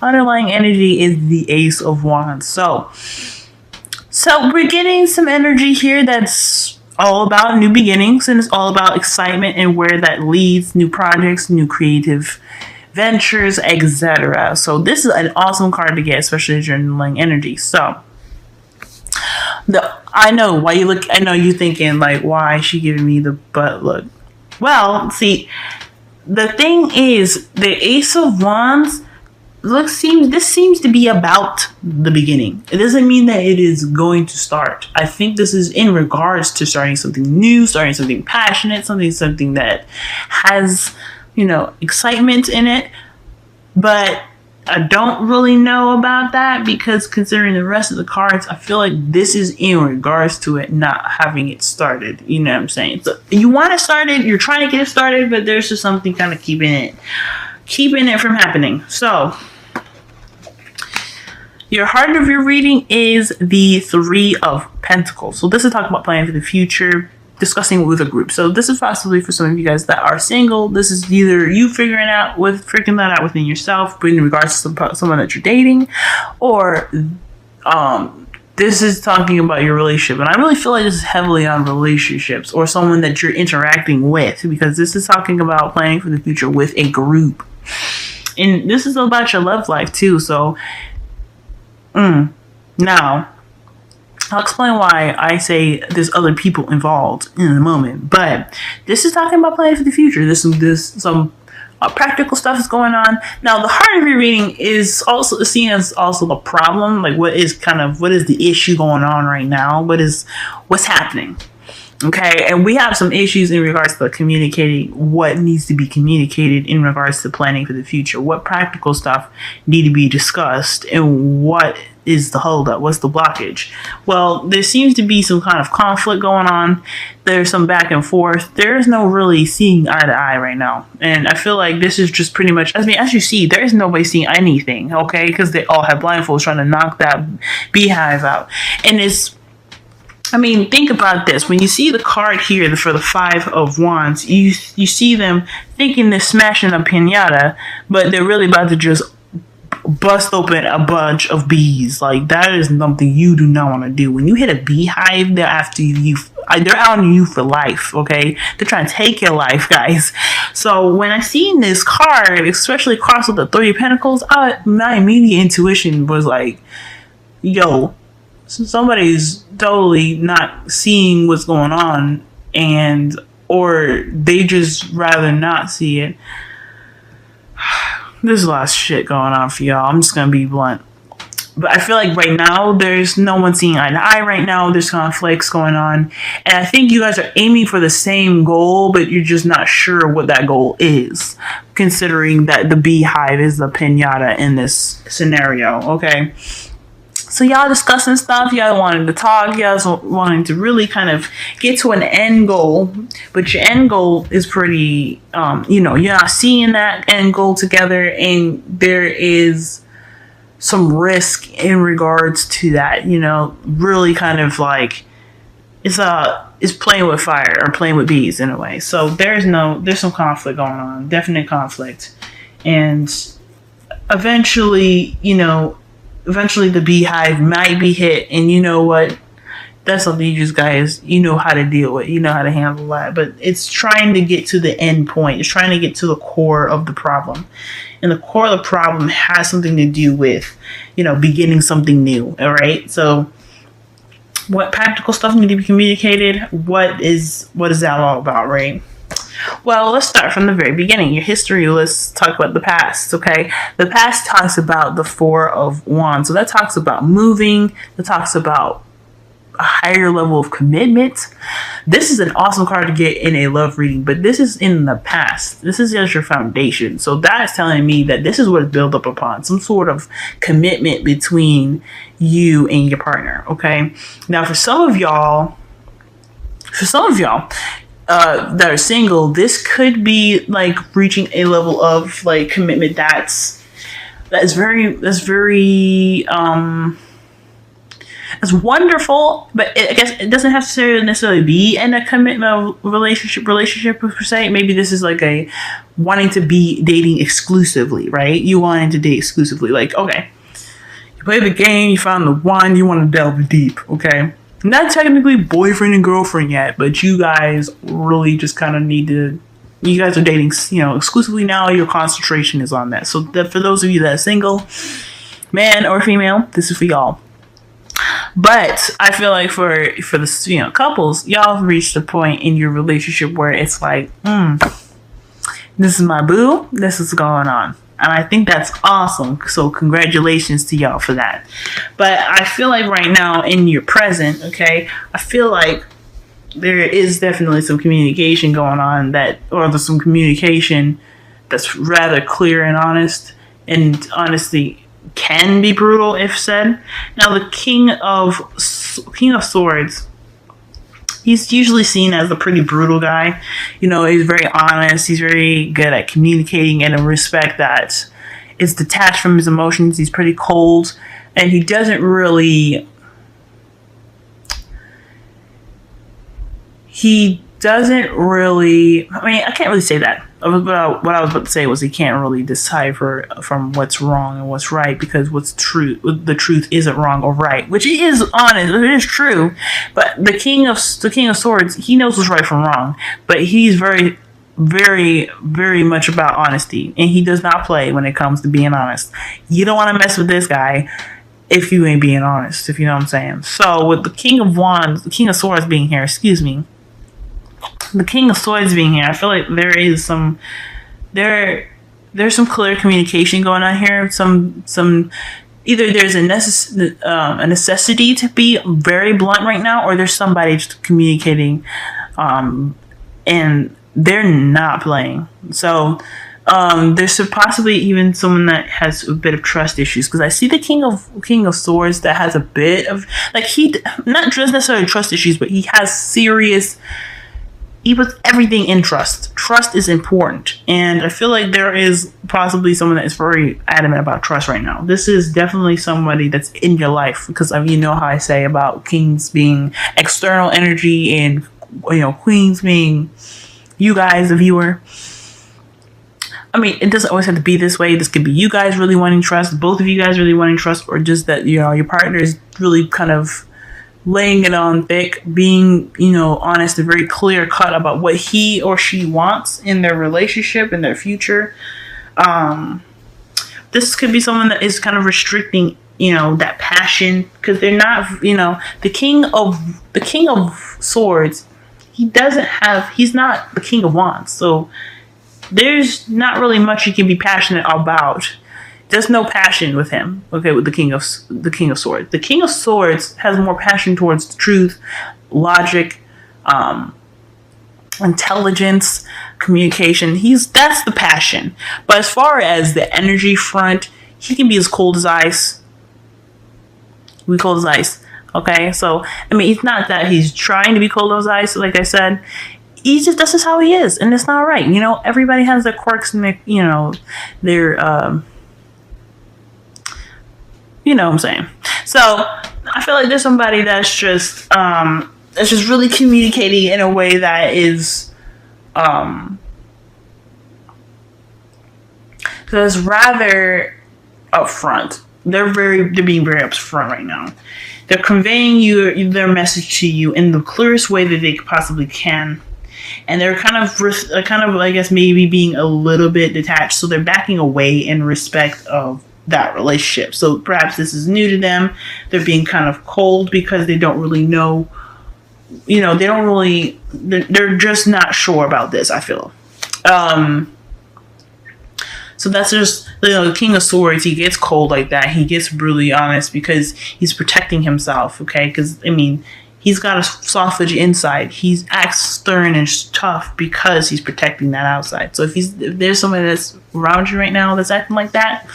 underlying energy is the Ace of Wands. So we're getting some energy here that's all about new beginnings, and it's all about excitement and where that leads, new projects, new creative ventures, etc. So this is an awesome card to get, especially as you're underlying energy. So I know why you look. I know you're thinking like, why is she giving me the butt look? Well, see, the thing is, the Ace of Wands this seems to be about the beginning. It doesn't mean that it is going to start. I think this is in regards to starting something new, starting something passionate, something that has, excitement in it. But I don't really know about that, because considering the rest of the cards, I feel like this is in regards to it not having it started. You know what I'm saying? So you want to start it, you're trying to get it started, but there's just something kind of keeping it from happening. So your heart of your reading is the Three of Pentacles. So this is talking about planning for the future, discussing with a group. So this is possibly for some of you guys that are single. This is either you figuring that out within yourself, but in regards to someone that you're dating, or this is talking about your relationship. And I really feel like this is heavily on relationships or someone that you're interacting with, because this is talking about planning for the future with a group. And this is about your love life too. So now I'll explain why I say there's other people involved in a moment, but this is talking about planning for the future. There's some practical stuff is going on. Now, the heart of your reading is also seen as also the problem. Like, what is the issue going on right now? What's happening? Okay, and we have some issues in regards to communicating what needs to be communicated in regards to planning for the future. What practical stuff need to be discussed, and what is the holdup? What's the blockage? Well, there seems to be some kind of conflict going on. There's some back and forth. There's no really seeing eye to eye right now. And I feel like this is just pretty much, as you see, there is nobody seeing anything, okay? Because they all have blindfolds trying to knock that beehive out. And think about this. When you see the card here for the Five of Wands, you see them thinking they're smashing a piñata, but they're really about to just bust open a bunch of bees. Like, that is something you do not want to do. When you hit a beehive, they're after you. They're on you for life, okay? They're trying to take your life, guys. So when I seen this card, especially crossed with the Three of Pentacles, my immediate intuition was like, yo, somebody's totally not seeing what's going on, or they just rather not see it. There's a lot of shit going on for y'all. I'm just gonna be blunt. But I feel like right now, there's no one seeing eye to eye right now. There's conflicts going on. And I think you guys are aiming for the same goal, but you're just not sure what that goal is, considering that the beehive is the piñata in this scenario, okay? So y'all discussing stuff, y'all wanted to talk, y'all wanting to really kind of get to an end goal, but your end goal is pretty, you're not seeing that end goal together, and there is some risk in regards to that, really kind of like, it's playing with fire or playing with bees in a way. So there's some conflict going on, definite conflict. And eventually the beehive might be hit, and you know what? That's something you just guys, how to deal with, how to handle that. But it's trying to get to the end point. It's trying to get to the core of the problem. And the core of the problem has something to do with, beginning something new. All right. So what practical stuff need to be communicated? What is that all about, right? Well, let's start from the very beginning. Your history, let's talk about the past, okay? The past talks about the Four of Wands. So that talks about moving. That talks about a higher level of commitment. This is an awesome card to get in a love reading, but this is in the past. This is just your foundation. So that's telling me that this is what it's built up upon. Some sort of commitment between you and your partner, okay? Now, for some of y'all, that are single, this could be like reaching a level of like commitment that's very It's wonderful, but I guess it doesn't have to necessarily be in a commitment relationship per se. Maybe this is like a wanting to be dating exclusively, right? You wanting to date exclusively. Like, okay, you play the game, you found the one, you want to delve deep, okay? Not technically boyfriend and girlfriend yet, but you guys really just kind of need to, you guys are dating, exclusively now. Your concentration is on that. So for those of you that are single, man or female, this is for y'all. But I feel like for the couples, y'all have reached a point in your relationship where it's like, this is my boo, this is going on. And I think that's awesome. So congratulations to y'all for that. But I feel like right now in your present, okay, I feel like there is definitely some communication going on or there's some communication that's rather clear and honest, and honestly can be brutal if said. Now the King of Swords, he's usually seen as a pretty brutal guy. He's very honest. He's very good at communicating in a respect that is detached from his emotions. He's pretty cold, and he doesn't really. I mean, I can't really say that. What I was about to say was he can't really decipher from what's wrong and what's right, because the truth isn't wrong or right, which is honest. It is true. But the King of Swords, he knows what's right from wrong, but he's very, very, very much about honesty, and he does not play when it comes to being honest. You don't want to mess with this guy if you ain't being honest, if you know what I'm saying. So with the King of Swords being here, the King of Swords being here, I feel like there is there's some clear communication going on here. Either there's a necessity to be very blunt right now, or there's somebody just communicating, and they're not playing. So there's possibly even someone that has a bit of trust issues, because I see the King of Swords that has a bit of, like, he not just necessarily trust issues, but he has serious. He puts everything in trust. Trust is important. And I feel like there is possibly someone that is very adamant about trust right now. This is definitely somebody that's in your life, because you know how I say about kings being external energy and queens being you guys, the viewer. I mean, it doesn't always have to be this way. This could be you guys really wanting trust, both of you guys really wanting trust, or just that your partner is really kind of laying it on thick, being, honest and very clear cut about what he or she wants in their relationship, in their future. This could be someone that is kind of restricting, that passion, because they're not, the King of Swords, he's not the King of Wands. So there's not really much you can be passionate about. There's no passion with him, okay, with the King of Swords. The King of Swords has more passion towards the truth, logic, intelligence, communication. That's the passion. But as far as the energy front, he can be as cold as ice. We cold as ice, okay? So, I mean, it's not that he's trying to be cold as ice, like I said. This is how he is, and it's not right. Everybody has their quirks and their you know what I'm saying. So I feel like there's somebody that's just really communicating in a way that is that's rather upfront. They're being very upfront right now. They're conveying their message to you in the clearest way that they possibly can. And they're kind of, I guess, maybe being a little bit detached. So they're backing away in respect of that relationship. So perhaps this is new to them. They're being kind of cold because they don't really know, they're just not sure about this, I feel. So that's just, the King of Swords, he gets cold like that. He gets brutally honest because he's protecting himself, okay? Because, he's got a soft edge inside. He acts stern and tough because he's protecting that outside. So if there's somebody that's around you right now that's acting like that,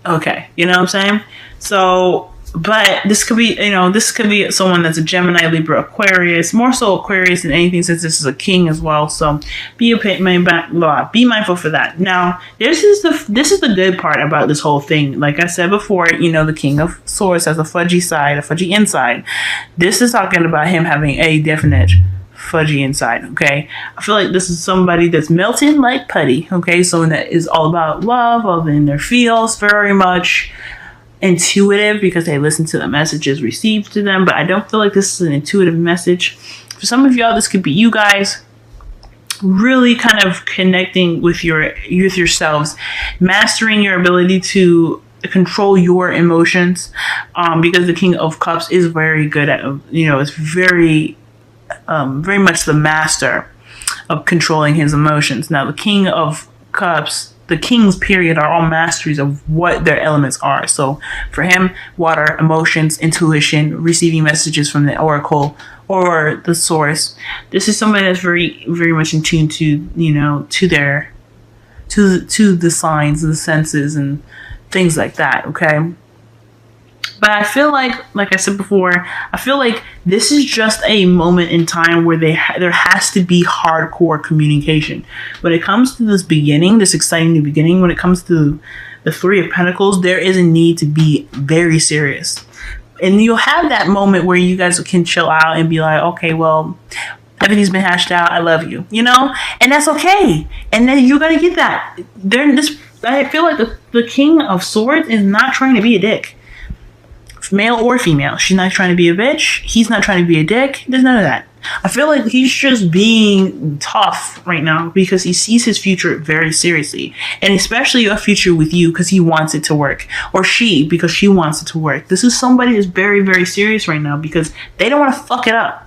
okay, you know what I'm saying? So But this could be, this could be someone that's a Gemini, Libra, Aquarius, more so Aquarius than anything, since this is a king as well. So be mindful for that. Now, this is the good part about this whole thing. Like I said before, the King of Swords has a fudgy side, a fudgy inside. This is talking about him having a definite fudgy inside. Okay, I feel like this is somebody that's melting like putty. Okay, someone that is all about love, all in their feels, very much intuitive because they listen to the messages received to them. But I don't feel like this is an intuitive message. For some of y'all, this could be you guys really kind of connecting with yourselves, mastering your ability to control your emotions, because the King of Cups is very good at, it's very much the master of controlling his emotions. Now, the King of Cups, the kings period, are all masteries of what their elements are. So for him, water, emotions, intuition, receiving messages from the oracle or the source. This is somebody that's very, very much in tune to, to the signs and the senses and things like that. Okay. But I feel like I said before, I feel like this is just a moment in time where there has to be hardcore communication. When it comes to this exciting new beginning, when it comes to the Three of Pentacles, there is a need to be very serious. And you'll have that moment where you guys can chill out and be like, okay, well, everything's been hashed out. I love you, and that's okay. And then you're going to get that. I feel like the King of Swords is not trying to be a dick. Male or female. She's not trying to be a bitch. He's not trying to be a dick. There's none of that. I feel like he's just being tough right now because he sees his future very seriously. And especially a future with you because he wants it to work. Or she, because she wants it to work. This is somebody that's very, very serious right now because they don't want to fuck it up.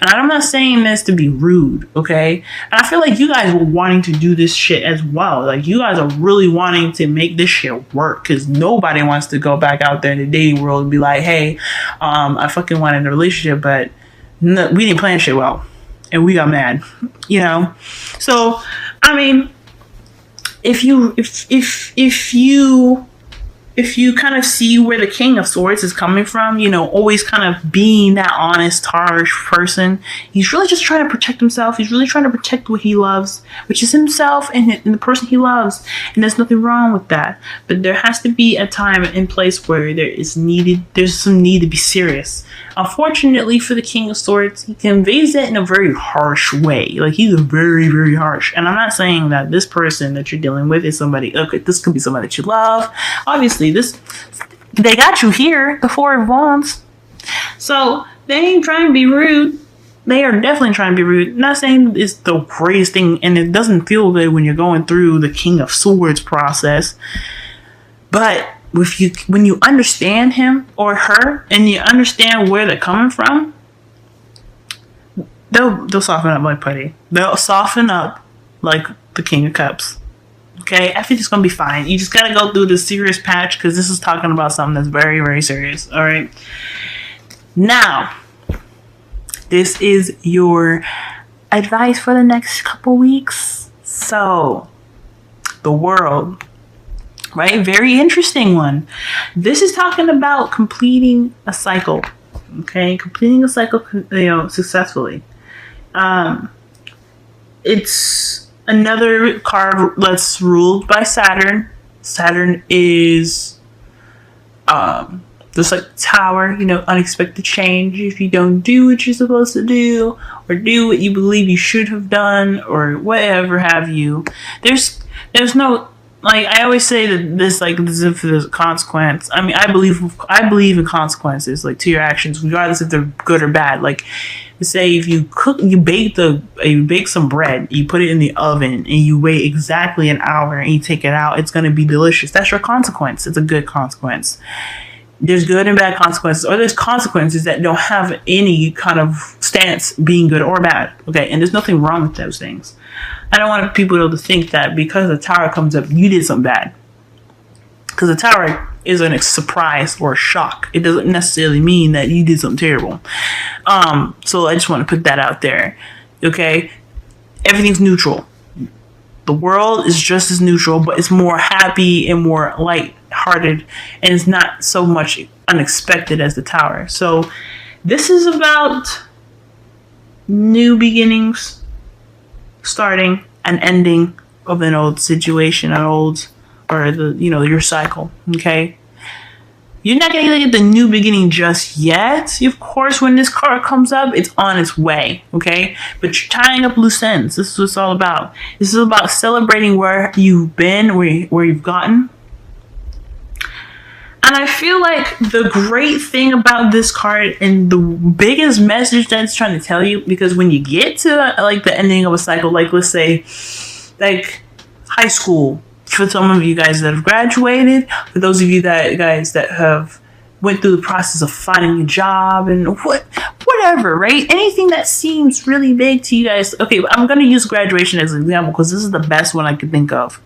And I'm not saying this to be rude, okay? And I feel like you guys were wanting to do this shit as well. Like, you guys are really wanting to make this shit work because nobody wants to go back out there in the dating world and be like, hey, I fucking wanted a relationship, but no, we didn't plan shit well. And we got mad, So, I mean, if you kind of see where the King of Swords is coming from, always kind of being that honest, harsh person, he's really just trying to protect himself. He's really trying to protect what he loves, which is himself and the person he loves. And there's nothing wrong with that. But there has to be a time and place where there's some need to be serious. Unfortunately for the King of Swords, he conveys that in a very harsh way. Like, he's very, very harsh. And I'm not saying that this person that you're dealing with is somebody, okay, this could be somebody that you love. Obviously, they got you here, the Four of Wands. So, they ain't trying to be rude. They are definitely trying to be rude. I'm not saying it's the greatest thing, and it doesn't feel good when you're going through the King of Swords process. But when you understand him or her and you understand where they're coming from, they'll soften up like putty. They'll soften up like the King of Cups. Okay, everything's gonna be fine. You just gotta go through this serious patch because this is talking about something that's very, very serious. All right. Now, this is your advice for the next couple weeks. So, the world. Right? Very interesting one. This is talking about completing a cycle. Okay? Completing a cycle, successfully. It's another card that's ruled by Saturn. Saturn is just like Tower, unexpected change. If you don't do what you're supposed to do, or do what you believe you should have done, or whatever have you, there's no, like, I always say that this if there's a consequence. I mean, I believe in consequences, like, to your actions, regardless if they're good or bad. Like, say if you bake some bread, you put it in the oven, and you wait exactly an hour, and you take it out, it's going to be delicious. That's your consequence. It's a good consequence. There's good and bad consequences, or there's consequences that don't have any kind of stance being good or bad. Okay, and there's nothing wrong with those things. I don't want people to think that because the Tower comes up, you did something bad. Because the Tower isn't a surprise or a shock. It doesn't necessarily mean that you did something terrible. So I just want to put that out there. Okay? Everything's neutral. The world is just as neutral, but it's more happy and more light lighthearted and it's not so much unexpected as the Tower. So this is about new beginnings, starting and ending of an old situation, your cycle. Okay, you're not gonna get the new beginning just yet. Of course, when this card comes up, it's on its way. Okay, but you're tying up loose ends. This is what it's all about. This is about celebrating where you've been, where you've gotten. And I feel like the great thing about this card and the biggest message that it's trying to tell you, because when you get to like the ending of a cycle, like let's say like high school, for some of you guys that have graduated, for those of you that have went through the process of finding a job and whatever, right? Anything that seems really big to you guys. Okay, I'm going to use graduation as an example because this is the best one I could think of.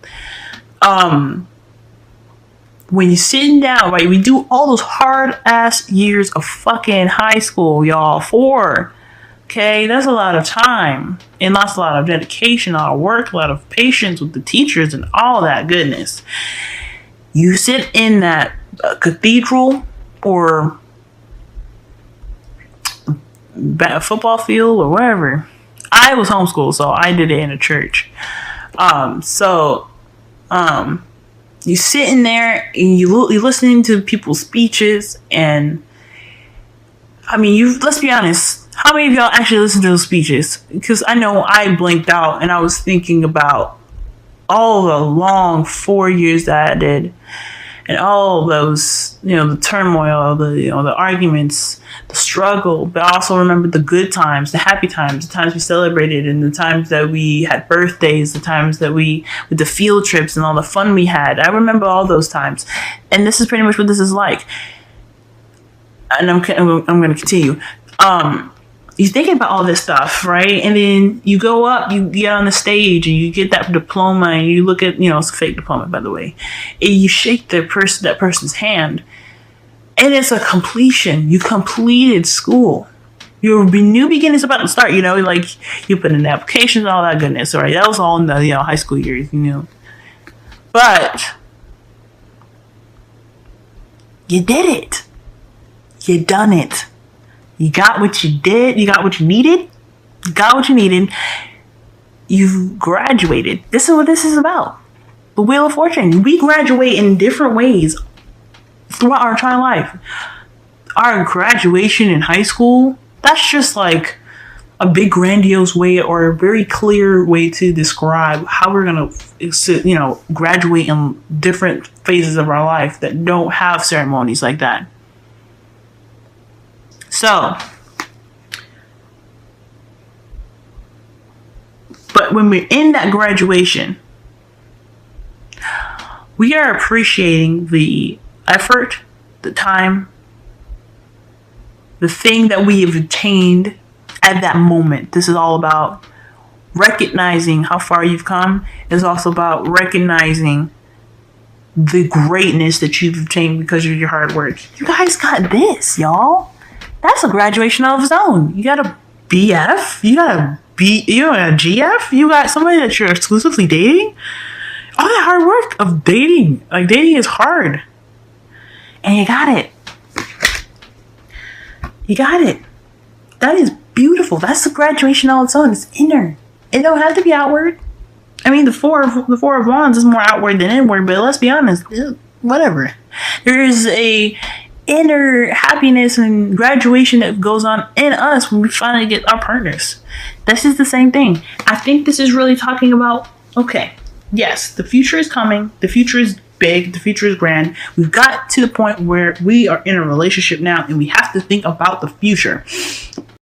When you're sitting down, right, we do all those hard ass years of fucking high school, y'all. 4. Okay, that's a lot of time and a lot of dedication, a lot of work, a lot of patience with the teachers and all that goodness. You sit in that cathedral or football field or wherever. I was homeschooled, so I did it in a church. You sitting there and you're listening to people's speeches, and I mean, let's be honest. How many of y'all actually listen to those speeches? Because I know I blinked out and I was thinking about all the long 4 years that I did, and all those, the turmoil, the arguments, the struggle. But I also remember the good times, the happy times, the times we celebrated, and the times that we had birthdays, the times that with the field trips and all the fun we had. I remember all those times, and this is pretty much what this is like. And I'm going to continue. You're thinking about all this stuff, right? And then you go up, you get on the stage, and you get that diploma, and you look at, it's a fake diploma, by the way. And you shake that person's hand, and it's a completion. You completed school. Your new beginning's about to start. Like you put in applications, all that goodness. All right, that was all in the high school years, But you did it. You done it. You got what you did. You got what you needed. You got what you needed. You've graduated. This is what this is about. The Wheel of Fortune. We graduate in different ways throughout our entire life. Our graduation in high school, that's just like a big grandiose way or a very clear way to describe how we're going to, graduate in different phases of our life that don't have ceremonies like that. So, but when we're in that graduation, we are appreciating the effort, the time, the thing that we have attained at that moment. This is all about recognizing how far you've come. It's also about recognizing the greatness that you've obtained because of your hard work. You guys got this, y'all. That's a graduation of its own. You got a BF. You got a GF. You got somebody that you're exclusively dating. All that hard work of dating. Like, dating is hard. And you got it. You got it. That is beautiful. That's a graduation all its own. It's inner. It don't have to be outward. I mean, the four of wands is more outward than inward, but let's be honest. Whatever. There is a inner happiness and graduation that goes on in us when we finally get our partners. This is the same thing. I think this is really talking about, okay, yes, the future is coming. The future is big. The future is grand. We've got to the point where we are in a relationship now and we have to think about the future.